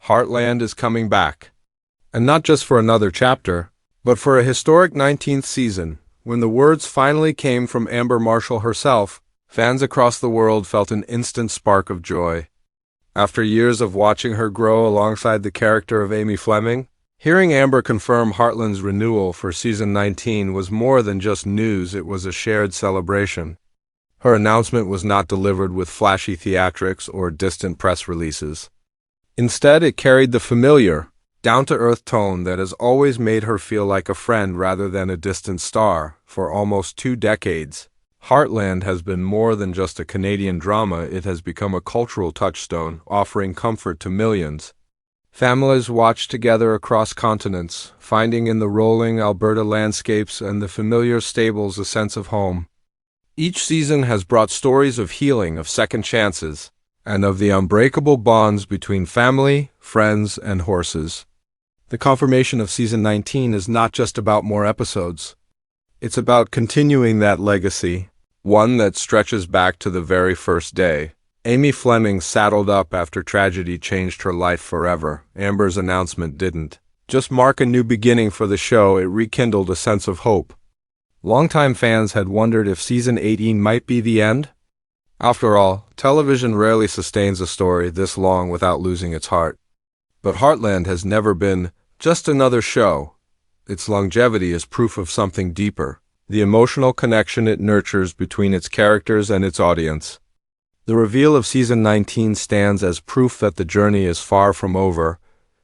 Heartland is coming back. And not just for another chapter, but for a historic 19th season. When the words finally came from Amber Marshall herself, fans across the world felt an instant spark of joy. After years of watching her grow alongside the character of Amy Fleming, hearing Amber confirm Heartland's renewal for season 19 was more than just news, it was a shared celebration. Her announcement was not delivered with flashy theatrics or distant press releases. Instead, it carried the familiar, down-to-earth tone that has always made her feel like a friend rather than a distant star. For almost 2 decades, Heartland has been more than just a Canadian drama. It has become a cultural touchstone, offering comfort to millions. Families watch together across continents, finding in the rolling Alberta landscapes and the familiar stables a sense of home. Each season has brought stories of healing, of second chances, and of the unbreakable bonds between family, friends, and horses. The confirmation of season 19 is not just about more episodes. It's about continuing that legacy, one that stretches back to the very first day. Amy Fleming saddled up after tragedy changed her life forever. Amber's announcement didn't just mark a new beginning for the show, it rekindled a sense of hope. Longtime fans had wondered if season 18 might be the end. After all, television rarely sustains a story this long without losing its heart. But Heartland has never been just another show. Its longevity is proof of something deeper, the emotional connection it nurtures between its characters and its audience. The reveal of season 19 stands as proof that the journey is far from over.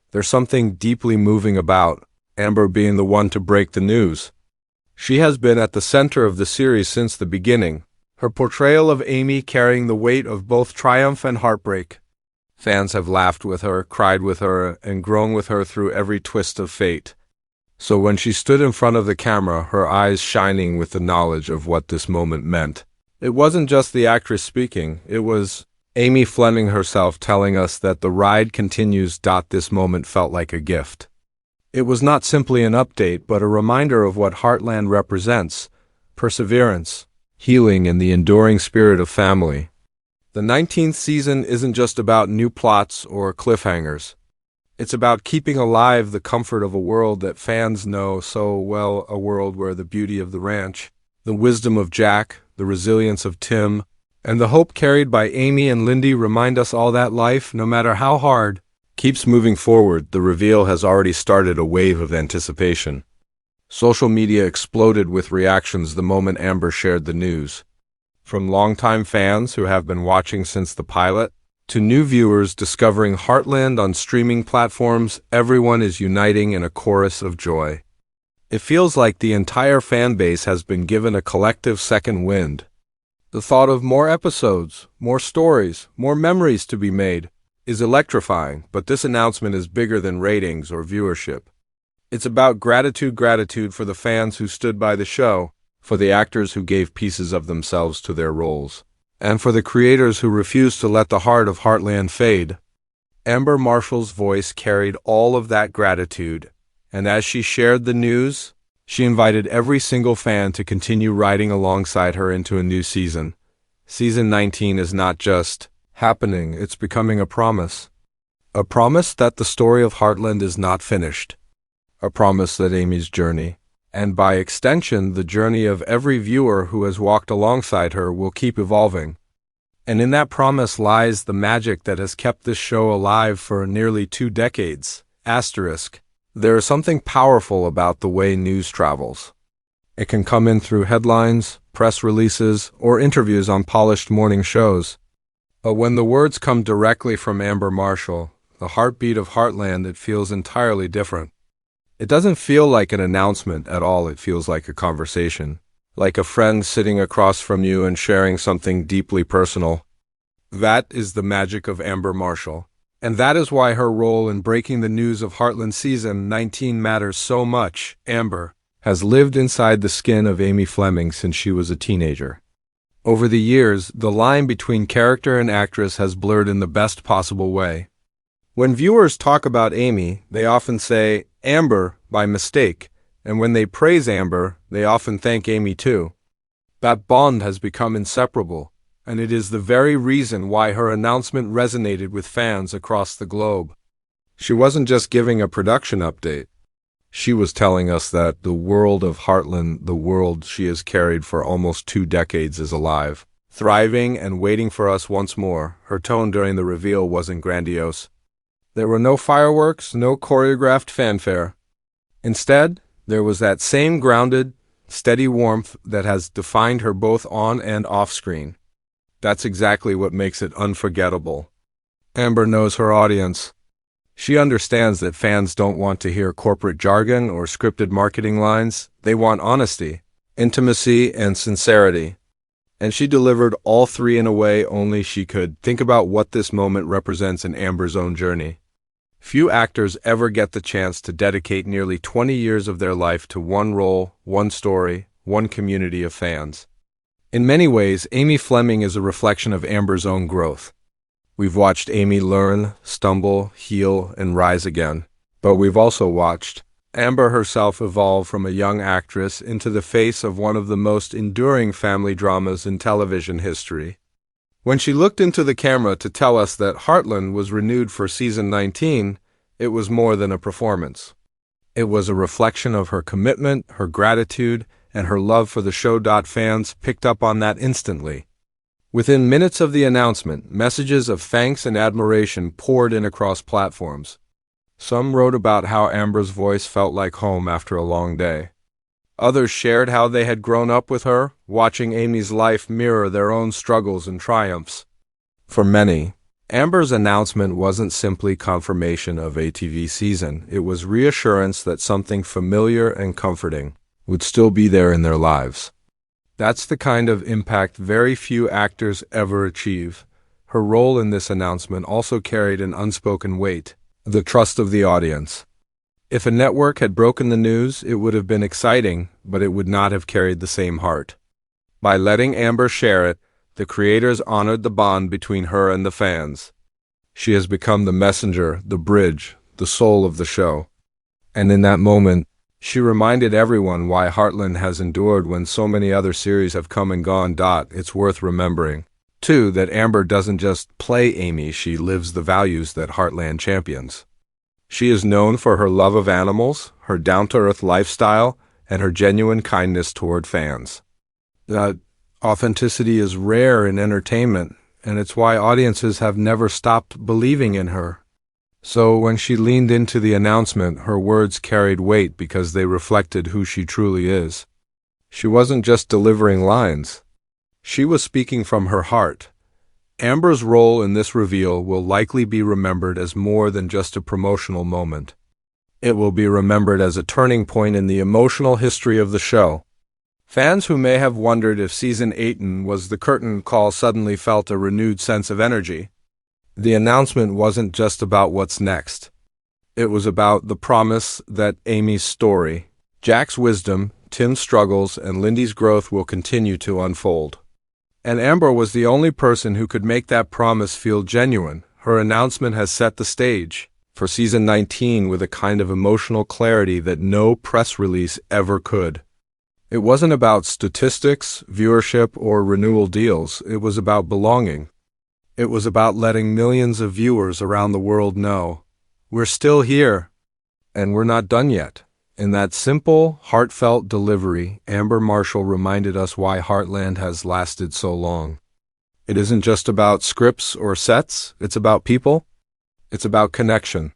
There's something deeply moving about Amber being the one to break the news. She has been at the center of the series since the beginning, her portrayal of Amy carrying the weight of both triumph and heartbreak. Fans have laughed with her, cried with her, and grown with her through every twist of fate. So when she stood in front of the camera, her eyes shining with the knowledge of what this moment meant, it wasn't just the actress speaking, it was Amy Fleming herself telling us that the ride continues. This moment felt like a gift. It was not simply an update, but a reminder of what Heartland represents: perseverance, healing, and the enduring spirit of family. The 19th season isn't just about new plots or cliffhangers. It's about keeping alive the comfort of a world that fans know so well, a world where the beauty of the ranch, the wisdom of Jack, the resilience of Tim, and the hope carried by Amy and Lyndy remind us all that life, no matter how hard, keeps moving forward. The reveal has already started a wave of anticipation. Social media exploded with reactions the moment Amber shared the news. From longtime fans who have been watching since the pilot, to new viewers discovering Heartland on streaming platforms, everyone is uniting in a chorus of joy. It feels like the entire fan base has been given a collective second wind. The thought of more episodes, more stories, more memories to be made is electrifying, but this announcement is bigger than ratings or viewership. It's about gratitude for the fans who stood by the show, for the actors who gave pieces of themselves to their roles, and for the creators who refused to let the heart of Heartland fade. Amber Marshall's voice carried all of that gratitude, and as she shared the news, she invited every single fan to continue riding alongside her into a new season. Season 19 is not just happening, it's becoming a promise. A promise that the story of Heartland is not finished. A promise that Amy's journey, and by extension the journey of every viewer who has walked alongside her, will keep evolving. And in that promise lies the magic that has kept this show alive for nearly 2 decades. There is something powerful about the way news travels. It can come in through headlines, press releases, or interviews on polished morning shows. But when the words come directly from Amber Marshall, the heartbeat of Heartland, it feels entirely different. It doesn't feel like an announcement at all, it feels like a conversation, like a friend sitting across from you and sharing something deeply personal. That is the magic of Amber Marshall, and that is why her role in breaking the news of Heartland season 19 matters so much. Amber has lived inside the skin of Amy Fleming since she was a teenager. Over the years, the line between character and actress has blurred in the best possible way. When viewers talk about Amy, they often say Amber by mistake, and when they praise Amber, they often thank Amy too. That bond has become inseparable, and it is the very reason why her announcement resonated with fans across the globe. She wasn't just giving a production update. She was telling us that the world of Heartland, the world she has carried for almost 2 decades, is alive, thriving and waiting for us once more. Her tone during the reveal wasn't grandiose. There were no fireworks, no choreographed fanfare. Instead, there was that same grounded, steady warmth that has defined her both on and off screen. That's exactly what makes it unforgettable. Amber knows her audience. She understands that fans don't want to hear corporate jargon or scripted marketing lines. They want honesty, intimacy, and sincerity. And she delivered all three in a way only she could. Think about what this moment represents in Amber's own journey. Few actors ever get the chance to dedicate nearly 20 years of their life to one role, one story, one community of fans. In many ways, Amy Fleming is a reflection of Amber's own growth. We've watched Amy learn, stumble, heal, and rise again. But we've also watched Amber herself evolve from a young actress into the face of one of the most enduring family dramas in television history. When she looked into the camera to tell us that Heartland was renewed for season 19, it was more than a performance. It was a reflection of her commitment, her gratitude, and her love for the show. Fans picked up on that instantly. Within minutes of the announcement, messages of thanks and admiration poured in across platforms. Some wrote about how Amber's voice felt like home after a long day. Others shared how they had grown up with her, watching Amy's life mirror their own struggles and triumphs. For many, Amber's announcement wasn't simply confirmation of a TV season. It was reassurance that something familiar and comforting would still be there in their lives. That's the kind of impact very few actors ever achieve. Her role in this announcement also carried an unspoken weight, the trust of the audience. If a network had broken the news, it would have been exciting, but it would not have carried the same heart. By letting Amber share it, the creators honored the bond between her and the fans. She has become the messenger, the bridge, the soul of the show. And in that moment, she reminded everyone why Heartland has endured when so many other series have come and gone. It's worth remembering, too, that Amber doesn't just play Amy, she lives the values that Heartland champions. She is known for her love of animals, her down-to-earth lifestyle, and her genuine kindness toward fans. That authenticity is rare in entertainment, and it's why audiences have never stopped believing in her. So when she leaned into the announcement, her words carried weight because they reflected who she truly is. She wasn't just delivering lines. She was speaking from her heart. Amber's role in this reveal will likely be remembered as more than just a promotional moment. It will be remembered as a turning point in the emotional history of the show. Fans who may have wondered if season 18 was the curtain call suddenly felt a renewed sense of energy. The announcement wasn't just about what's next. It was about the promise that Amy's story, Jack's wisdom, Tim's struggles, and Lyndy's growth will continue to unfold. And Amber was the only person who could make that promise feel genuine. Her announcement has set the stage for season 19 with a kind of emotional clarity that no press release ever could. It wasn't about statistics, viewership, or renewal deals. It was about belonging. It was about letting millions of viewers around the world know, we're still here, and we're not done yet. In that simple, heartfelt delivery, Amber Marshall reminded us why Heartland has lasted so long. It isn't just about scripts or sets, it's about people. It's about connection.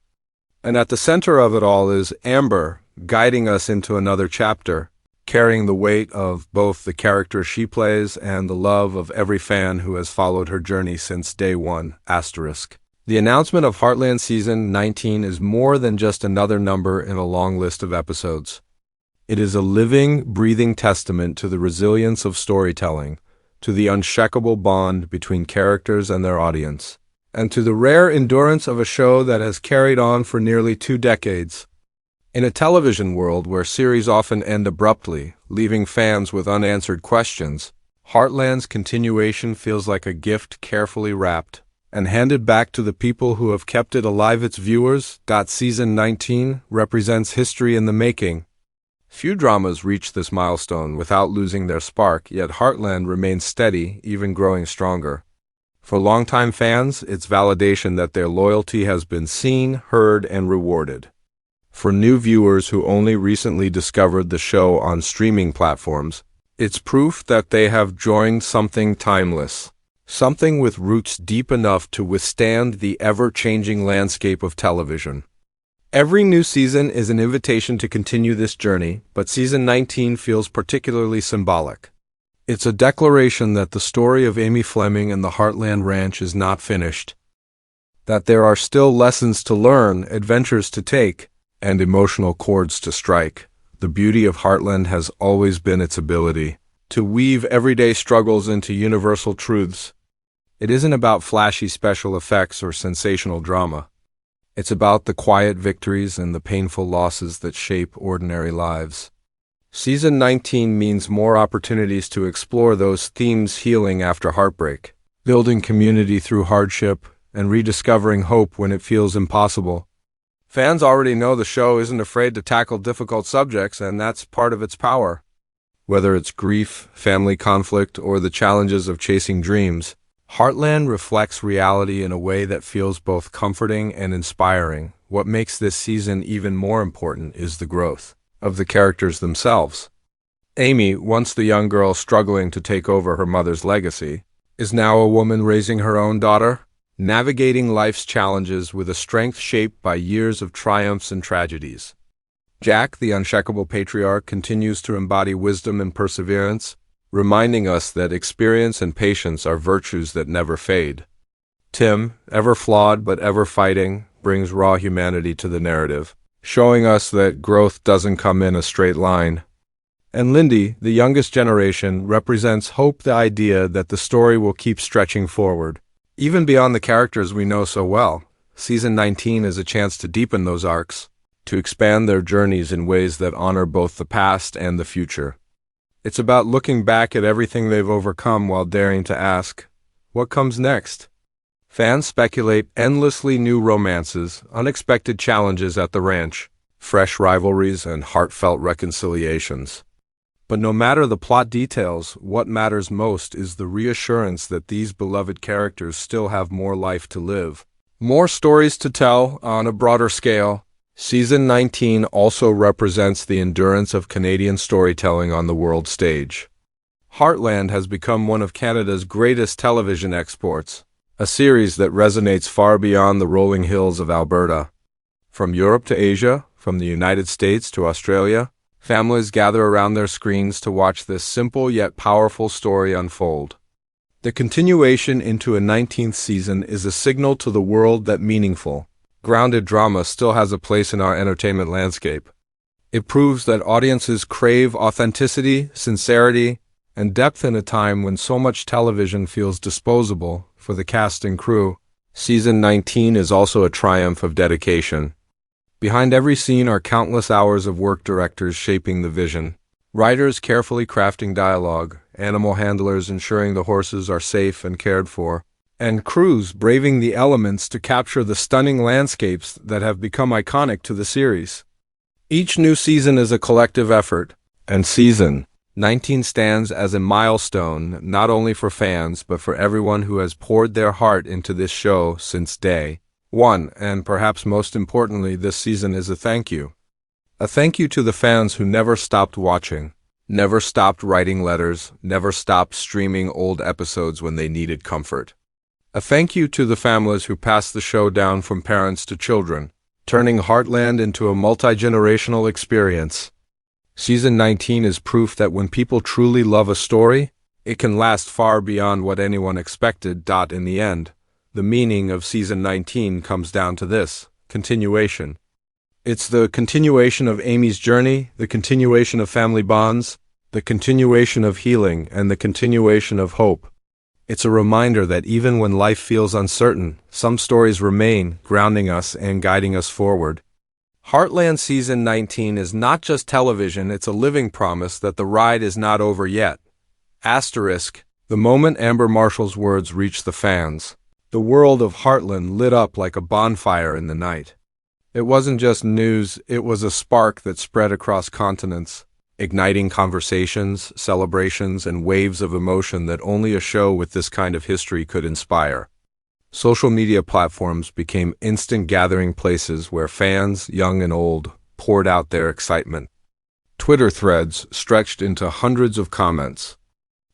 And at the center of it all is Amber, guiding us into another chapter, carrying the weight of both the character she plays and the love of every fan who has followed her journey since day one. The announcement of Heartland Season 19 is more than just another number in a long list of episodes. It is a living, breathing testament to the resilience of storytelling, to the unshakable bond between characters and their audience, and to the rare endurance of a show that has carried on for nearly 2 decades. In a television world where series often end abruptly, leaving fans with unanswered questions, Heartland's continuation feels like a gift carefully wrapped and handed back to the people who have kept it alive. Its viewers. Season 19 represents history in the making. Few dramas reach this milestone without losing their spark, yet Heartland remains steady, even growing stronger. For longtime fans, it's validation that their loyalty has been seen, heard, and rewarded. For new viewers who only recently discovered the show on streaming platforms, it's proof that they have joined something timeless, something with roots deep enough to withstand the ever-changing landscape of television. Every new season is an invitation to continue this journey, but season 19 feels particularly symbolic. It's a declaration that the story of Amy Fleming and the Heartland Ranch is not finished, that there are still lessons to learn, adventures to take, and emotional chords to strike. The beauty of Heartland has always been its ability to weave everyday struggles into universal truths. It isn't about flashy special effects or sensational drama. It's about the quiet victories and the painful losses that shape ordinary lives. Season 19 means more opportunities to explore those themes: healing after heartbreak, building community through hardship, and rediscovering hope when it feels impossible. Fans already know the show isn't afraid to tackle difficult subjects, and that's part of its power. Whether it's grief, family conflict, or the challenges of chasing dreams, Heartland reflects reality in a way that feels both comforting and inspiring. What makes this season even more important is the growth of the characters themselves. Amy, once the young girl struggling to take over her mother's legacy, is now a woman raising her own daughter, navigating life's challenges with a strength shaped by years of triumphs and tragedies. Jack, the unshakable patriarch, continues to embody wisdom and perseverance, reminding us that experience and patience are virtues that never fade. Tim, ever flawed but ever fighting, brings raw humanity to the narrative, showing us that growth doesn't come in a straight line. And Lyndy, the youngest generation, represents hope, the idea that the story will keep stretching forward, even beyond the characters we know so well. Season 19 is a chance to deepen those arcs, to expand their journeys in ways that honor both the past and the future. It's about looking back at everything they've overcome while daring to ask, what comes next? Fans speculate endlessly: new romances, unexpected challenges at the ranch, fresh rivalries, and heartfelt reconciliations. But no matter the plot details, what matters most is the reassurance that these beloved characters still have more life to live, more stories to tell on a broader scale. Season 19 also represents the endurance of Canadian storytelling on the world stage. Heartland has become one of Canada's greatest television exports, a series that resonates far beyond the rolling hills of Alberta. From Europe to Asia, from the United States to Australia, families gather around their screens to watch this simple yet powerful story unfold. The continuation into a 19th season is a signal to the world that meaningful, grounded drama still has a place in our entertainment landscape. It proves that audiences crave authenticity, sincerity, and depth in a time when so much television feels disposable. For the cast and crew, Season 19 is also a triumph of dedication. Behind every scene are countless hours of work: directors shaping the vision, writers carefully crafting dialogue, animal handlers ensuring the horses are safe and cared for, and crews braving the elements to capture the stunning landscapes that have become iconic to the series. Each new season is a collective effort, and Season 19 stands as a milestone not only for fans but for everyone who has poured their heart into this show since day one. And perhaps most importantly, this season is a thank you. A thank you to the fans who never stopped watching, never stopped writing letters, never stopped streaming old episodes when they needed comfort. A thank you to the families who passed the show down from parents to children, turning Heartland into a multi-generational experience. Season 19 is proof that when people truly love a story, it can last far beyond what anyone expected. In the end, the meaning of Season 19 comes down to this: continuation. It's the continuation of Amy's journey, the continuation of family bonds, the continuation of healing, and the continuation of hope. It's a reminder that even when life feels uncertain, some stories remain, grounding us and guiding us forward. Heartland Season 19 is not just television, it's a living promise that the ride is not over yet. Asterisk, the moment Amber Marshall's words reached the fans, the world of Heartland lit up like a bonfire in the night. It wasn't just news, it was a spark that spread across continents, igniting conversations, celebrations, and waves of emotion that only a show with this kind of history could inspire. Social media platforms became instant gathering places where fans, young and old, poured out their excitement. Twitter threads stretched into hundreds of comments.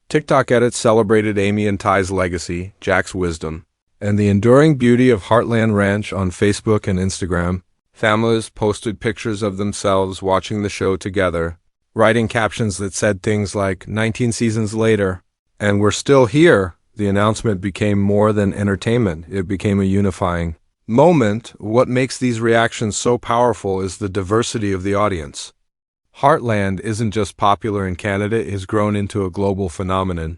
TikTok edits celebrated Amy and Ty's legacy, Jack's wisdom, and the enduring beauty of Heartland Ranch on Facebook and Instagram. Families posted pictures of themselves watching the show together, writing captions that said things like, 19 seasons later, and we're still here. The announcement became more than entertainment. It became a unifying moment. What makes these reactions so powerful is the diversity of the audience. Heartland isn't just popular in Canada, it has grown into a global phenomenon.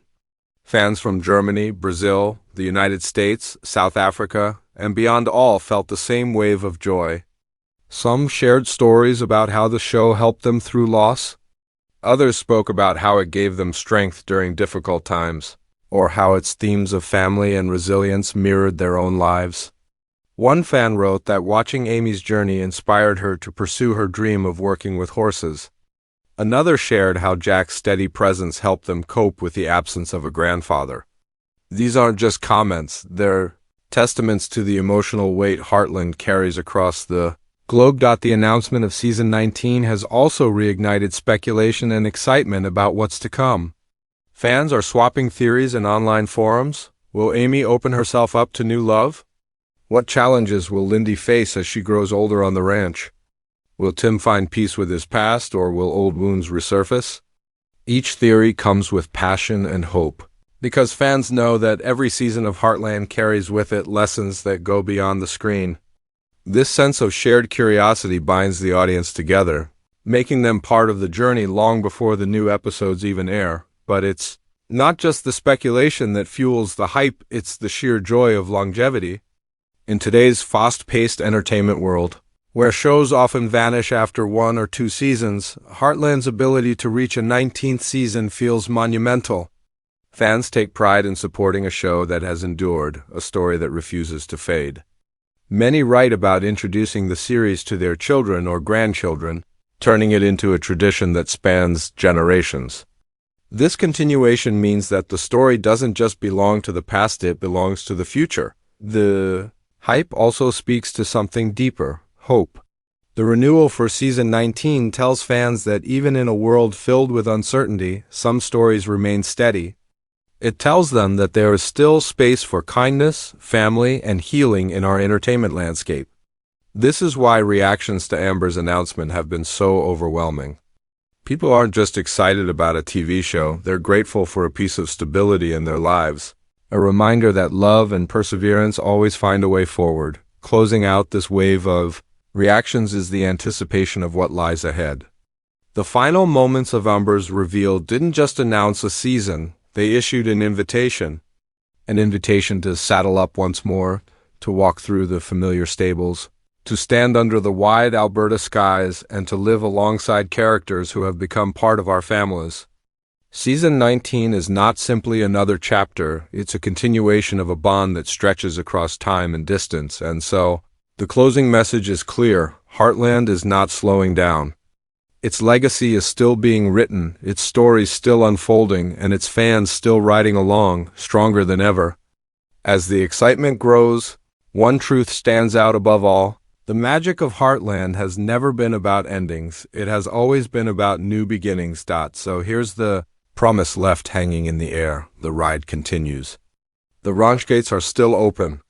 Fans from Germany, Brazil, the United States, South Africa, and beyond all felt the same wave of joy. Some shared stories about how the show helped them through loss. Others spoke about how it gave them strength during difficult times, or how its themes of family and resilience mirrored their own lives. One fan wrote that watching Amy's journey inspired her to pursue her dream of working with horses. Another shared how Jack's steady presence helped them cope with the absence of a grandfather. These aren't just comments, they're testaments to the emotional weight Heartland carries across the globe. The announcement of Season 19 has also reignited speculation and excitement about what's to come. Fans are swapping theories in online forums. Will Amy open herself up to new love? What challenges will Lyndy face as she grows older on the ranch? Will Tim find peace with his past, or will old wounds resurface? Each theory comes with passion and hope, because fans know that every season of Heartland carries with it lessons that go beyond the screen. This sense of shared curiosity binds the audience together, making them part of the journey long before the new episodes even air. But it's not just the speculation that fuels the hype, it's the sheer joy of longevity. In today's fast-paced entertainment world, where shows often vanish after 1 or 2 seasons, Heartland's ability to reach a 19th season feels monumental. Fans take pride in supporting a show that has endured, a story that refuses to fade. Many write about introducing the series to their children or grandchildren, turning it into a tradition that spans generations. This continuation means that the story doesn't just belong to the past, it belongs to the future. The hype also speaks to something deeper, hope. The renewal for Season 19 tells fans that even in a world filled with uncertainty, some stories remain steady. It tells them that there is still space for kindness, family, and healing in our entertainment landscape. This is why reactions to Amber's announcement have been so overwhelming. People aren't just excited about a TV show, they're grateful for a piece of stability in their lives. A reminder that love and perseverance always find a way forward. Closing out this wave of reactions is the anticipation of what lies ahead. The final moments of Amber's reveal didn't just announce a season, they issued an invitation to saddle up once more, to walk through the familiar stables, to stand under the wide Alberta skies, and to live alongside characters who have become part of our families. Season 19 is not simply another chapter, it's a continuation of a bond that stretches across time and distance, and so, the closing message is clear: Heartland is not slowing down. Its legacy is still being written, its stories still unfolding, and its fans still riding along, stronger than ever. As the excitement grows, one truth stands out above all. The magic of Heartland has never been about endings, it has always been about new beginnings. So here's the promise left hanging in the air. The ride continues. The ranch gates are still open,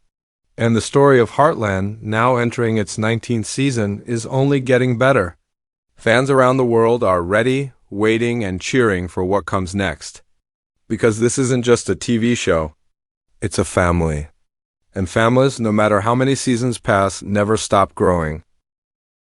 and the story of Heartland, now entering its 19th season, is only getting better. Fans around the world are ready, waiting, and cheering for what comes next. Because this isn't just a TV show, it's a family. And families, no matter how many seasons pass, never stop growing.